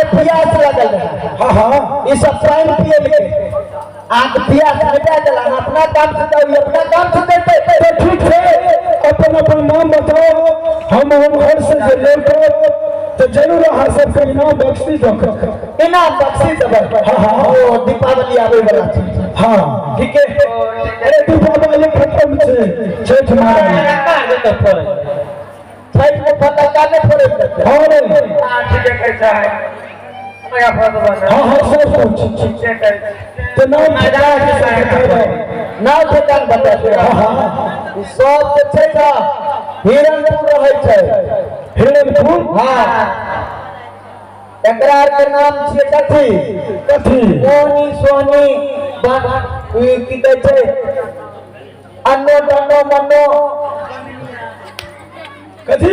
के प्यास लगल है। हाँ हाँ ये सब पानी पिए के आंख प्यास मिटा देला। अपना काम से तो अपना काम से करते। तो ठीक है, अपन अपन नाम बताओ, हम घर से जे लेकर तो जरूर अहाँ सबके इनाम बख्शी दो। इनाम बख्शी देबै। हाँ हाँ ओ दीपावली आवे वाला छै। हाँ ठीक है। अरे दीपावली खत्म छे, छठ मारा छठ में फटका नहीं फोड़े। हाँ रे ठीक है कैसा है हाँ हाँ सब कुछ तो नाम बता के नाव दुकान बता दे। ई सब जे छै ना हिरणपुर रहै छै। हिरणपुर हाँ एकरा के नाम छियै कथी कथी सोनी सोनी ई की कहै छै अन्नो दन्नो मन्नो कथी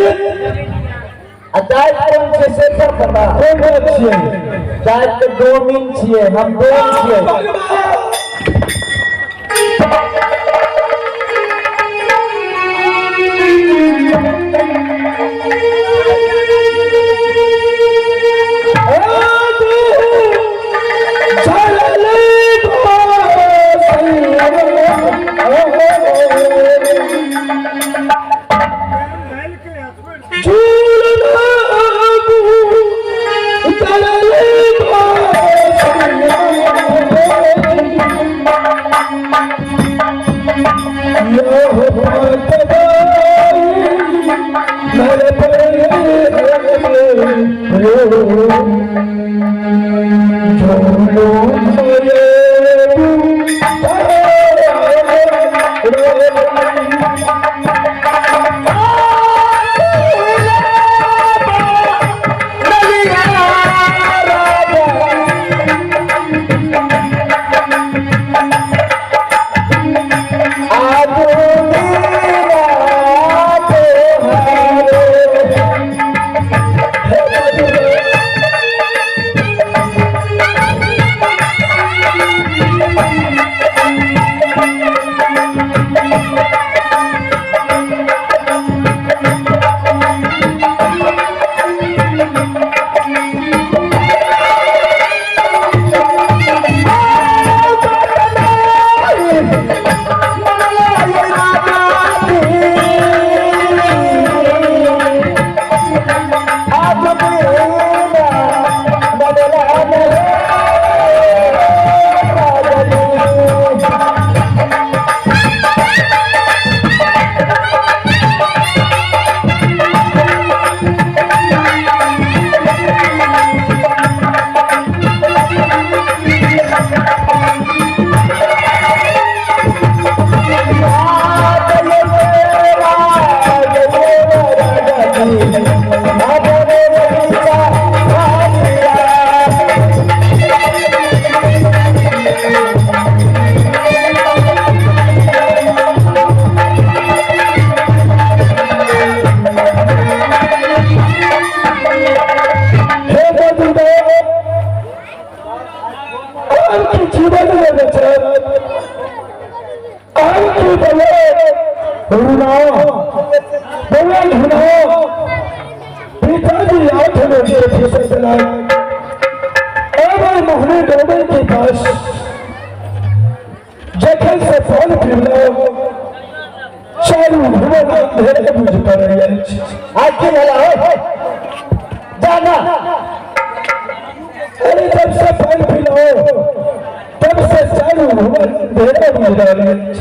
अदाय कौन से सब पता कौन बात छियै दाय के डोमिन छियै। हम डोम छियै।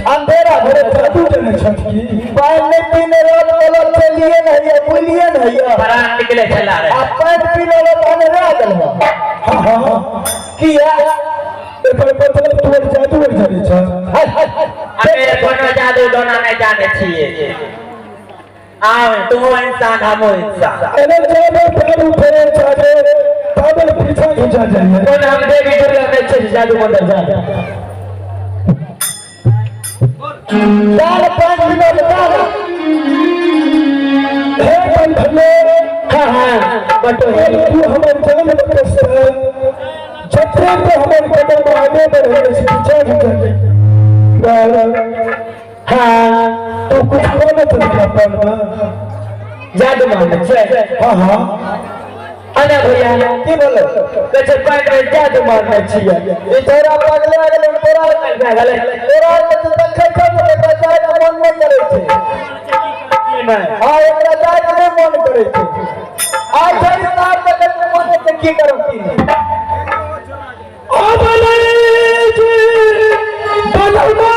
अंधेरा भरे जादू जने छटकी पानी पीने रोज बोलत से लिए नहीं बुलिए नहीं बरात निकले चला रे अपन पीने लो पानी रे गल हां हां किया एकर मतलब तोर जादू जने छ अबे कोनो जादू दोना नहीं जाने छिए आओ तुम इंसान हम इंसान अरे जादू जादू करे जादे पागल पीछा खींचा जाए तो हम देवी दुर्गा में छे जादू मंदिर जा चार पांच मिनट बाद हे बंधने हां हां बटो तू हमर जान बकस जत्थे पे हमर कदम आगे बढ़े से पीछे खींचा हां तो कुछ बोले तो क्या पर जादू मंदिर छे हां हां अरे भैया की बोलो कचे पैर में जादू मारना चाहिए ये तोरा पगले अगले तोरा तोरा तो देखे छो तो बचाए मन नहीं करे छे हां एकरा जाय के मन करे छे आज जब तार तक मन से की करो की ओ भले जी बलमा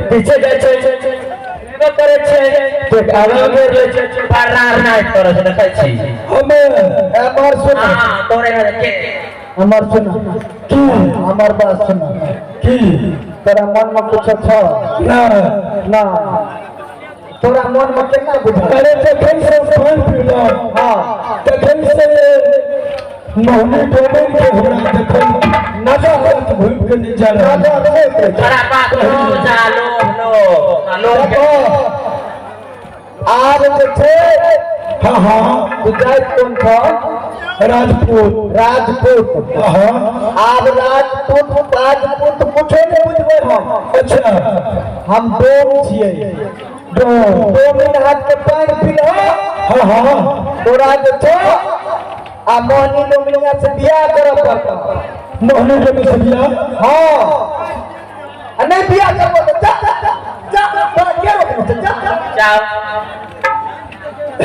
पीछे जाय छै एगो करे छै तो आगे बेर ले छै फरार नहीं करे छै देखै छी हमे हमर सुन हां तोरे के हमर सुन की हमर बात सुन की तोरा मन में कुछ छ ना ना तोरा मन में केना बुझा अरे तो कैसे पान पीला हां तो कैसे मोहनी डोबे के हमरा देखल नजा हाथ भूल के नहीं जा रहा तोरा बात लो चालो लो आज देखे हाँ हाँ गुजरात कौन था राजपूत राजपूत हाँ आप राजपूत कुछ नहीं बुझबे हम अच्छा हम डोम छिए डोम हाथ के पैर पिलो हाँ हाँ तोरा जे छो आ मोहनी डोमिया से बियाह करब पड़ता मोहनी डोमी से बियाह हां आ नहीं बियाह करबो तो जा तोरा के रोक जा जाओ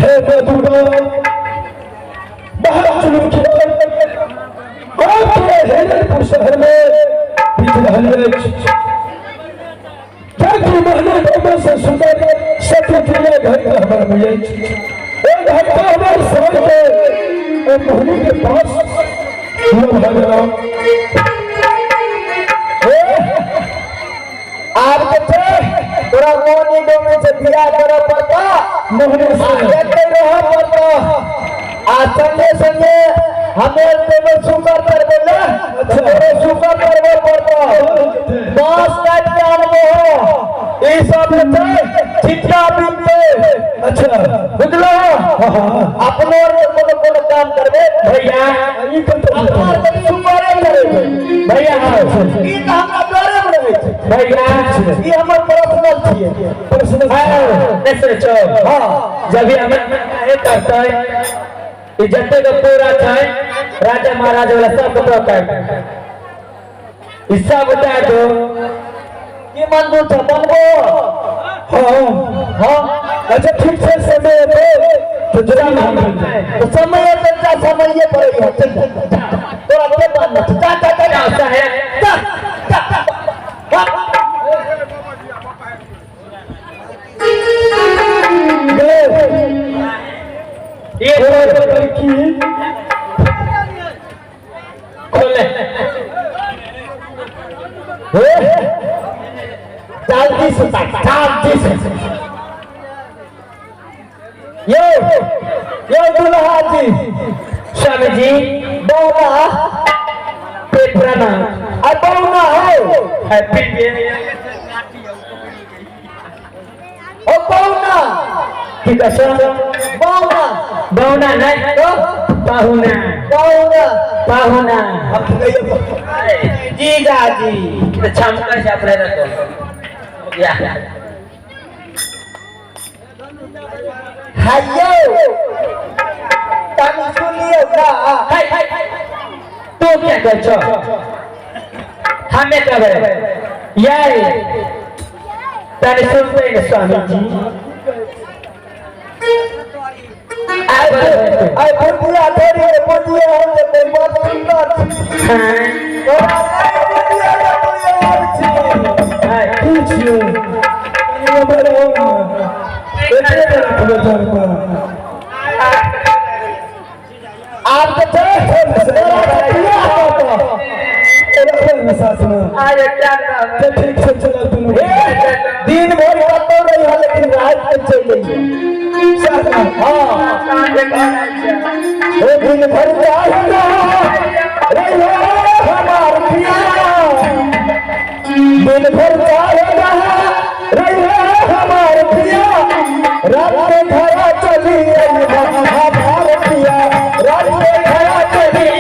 हे दुर्गा बाहर चलो आप हेलनपुर शहर में बीच रहने क्या की मोहनी डोमी से सुंदर सत्य के घर का हमारा भैया एक घर का हमारे शहर के मोहनी के पास आप के तोरा मोहनी डोमी से बियाह करब पड़ता मोहनी से देखते रह पड़ता आ संगे संगे हमें तेरे सुपर कर बोले तेरे सुपर करबो पड़ता बांस काट के आनबो ई सब छै छिटका बिनते अच्छा बुझलो अपनो कोनो काम करबे भैया ई कत अपना सुपरे करबे भैया ई त हमरा डरे में रहै छै भैया ई हमर पर्सनल छियै ऐसे चो हां जब भी हम करते ई जते के पूरा छै राजा महाराज वाला सब बता ई सब बता दो की मनबो छ मनबो हाँ हां अच्छा ठीक से समय पे तो जरा तो समय पे जा समय पर है चल तोरा के बात न जा साहेब जा ये लड़की खोले जल्दी से जल्दी से यो दुल्हा जी स्वामी जी बौना पेटराना बौना हो हैप्पी ओ बौना ठीक है बौना बौना नहीं तो पाहुना बौना पाहुना जीजा जी तो क्षमता से अपने रखो या हायो तन सुनिए ना हाय तू क्या कर छो हमें कब यार तने सुनते हैं स्वामी जी आई बुढ़िया तेरी बुढ़िया है कोई बात सुनना हां पूछिए ये बड़ा इतने बड़ा खबर पर आप तो चले साथ में अरे क्या नाम तो ठीक से चला तुम दिन भर करते रही है लेकिन रात में चल गई हाँ दिन भर जाएगा हमार पिया दिन भर जाएगा हमार पिया रात में घरा चली हमार पिया रात में घरा चली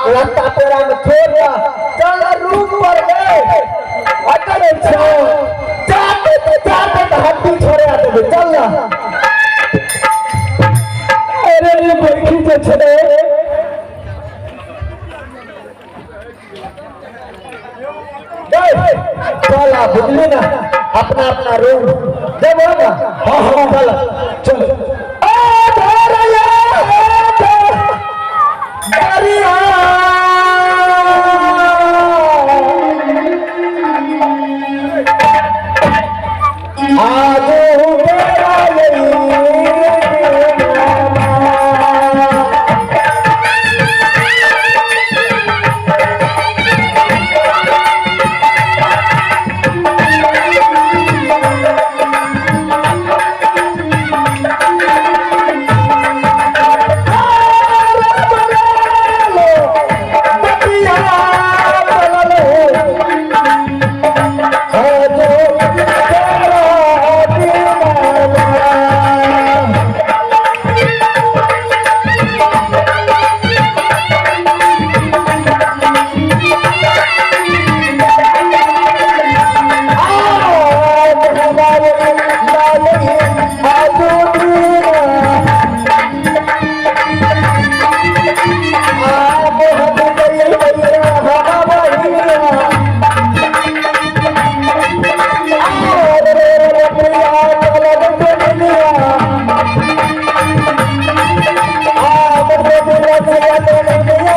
रास्ता पेरा में छोड़ दिया चल रूम पर गए अटल जाते हड्डी छोड़े आते चल ना अरे ये बैठी तो चले चल आप बुझली ना अपना अपना रूम जब होगा हाँ हाँ चल चल तो नहीं